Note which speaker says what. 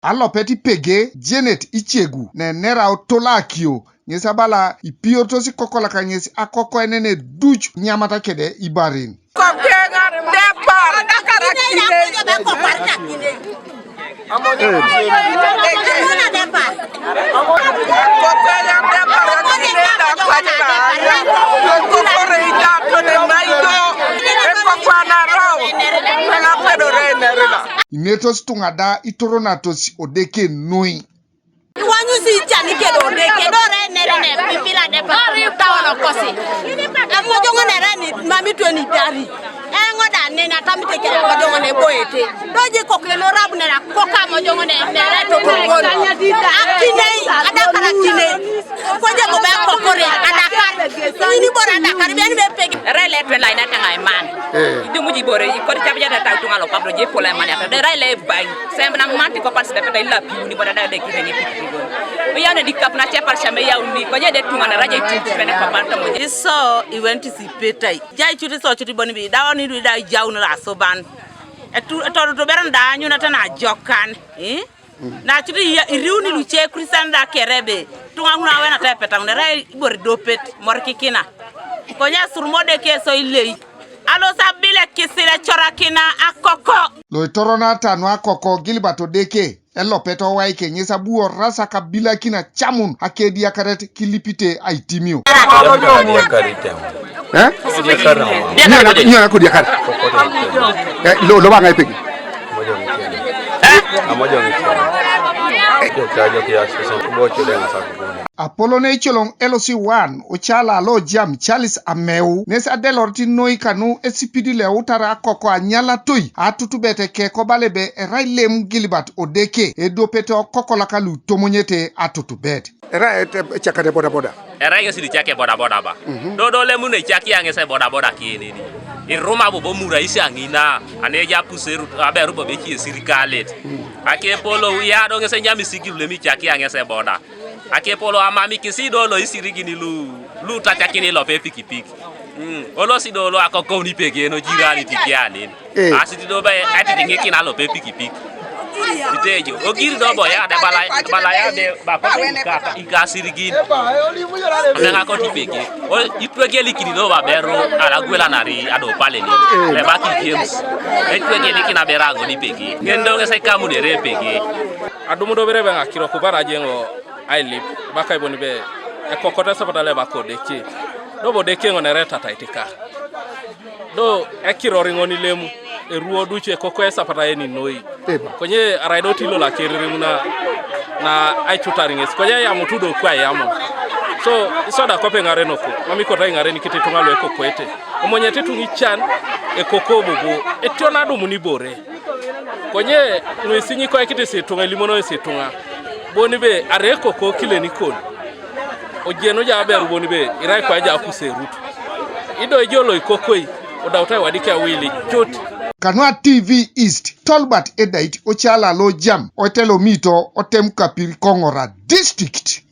Speaker 1: Alopeti Epege Janet Ichegu ne nera otolakio nyesabala ipioto si kokola kanyesi akoko enene duch nyamata kede ibarin.
Speaker 2: Kokenga depar
Speaker 1: Inetos tungada itoronatos odeke noi.
Speaker 3: Wanyu si chani kedo deke no re nere pipila de pa tawono kosi. Amojongo nere ni mami to ni dari. Ngoda nena tamite kela mojongo ne boyete. Doje kokle no rabu nera koka mojongo ne nere to kongon. Akine adakara kine. Koje go ba kokore adakara. Ni bora adakara bi ani be Epege.
Speaker 2: Rele twen line tanga man. Idu muji bore ko tabja da ta tunga lo pablo je pola man ya. De rele bang. Sembna manti ko pas de ta ila pi ni bora da de kine ni pi. Uyana dikap na chepa shame ya uni ko je de tunga na raja itu fene ko banta mo.
Speaker 3: So he went to see Petai. Jai chuti so chuti boni bi da oni du da jaunu la so ban. To beranda nyu na tana jokan. Na chuti iriuni lu che krisanda kerebe. Tunga huna wena ta peta ne rai bor dopet morkikina. Ko nya surmode ke so ilei. Alo sabile kisile chorakina Akokok.
Speaker 1: Lo torona tanu Akokok Gilbert Odeke. Elopeto waike nyesa buo rasa kabila kina chamun hakedi akaret kilipite aitimio. Nya ko diakar. Lo ba ngai Epege. Apolone cholong elosi wan ochala lo jam Charles ameu nesa delorti noi Kanu esipidi le utara Akoko anyala toy atutubete ke kobalebe railem Gilbert Odeke Ediope kokola kalu tomonyete atutubete era chakade boda
Speaker 4: era ngesi chake boda ba do le mune chaki angese boda kini ni iroma bobo mura isi angina aneja puseru aberu bobe ki sirikalet ake polo ya do ngese nyami sigiru le mi chaki angese boda ake polo amami kisido lo isirigini lu tatakini lo pe pikipiki olo sido lo Akoko ni Epege no jirani tikiani asiti do ba ati ngeki na lo pe pikipiki itejo ogiri do boya de balaya de ba ko ika sirigini amenga ko Epege o Epege likini do ba bero ala gwela nari ado pale ni le ba ki James Epege likina berago ni Epege ngendo ngese kamu de Epege
Speaker 5: adumu do bere benga kiro kubara jengo ailip baka iboni be ekokota sapata le bako deke do bo deke ngone reta taitika do ekiro ringoni lemu eruo duche kokko sapata eni noi konye araido tilo la kerere na Aicutario nges konye ya mutudo kwa yamo so isoda kope ngare noko mami ko tai ngare nikiti tungalo ekoko ete omonye tetu ngichan ekoko bobo etiona do munibore konye nuisinyi ko ekiti situnga limono esitunga boni be are Akokok kile nikon ojeno ja beru boni be irai kwa ja puse rutu ido jolo ikokoi odautai wadike awili choti
Speaker 1: Kanu TV East Tolbert Edait ochala lo jam otelo mito otem kapiri Kongora District.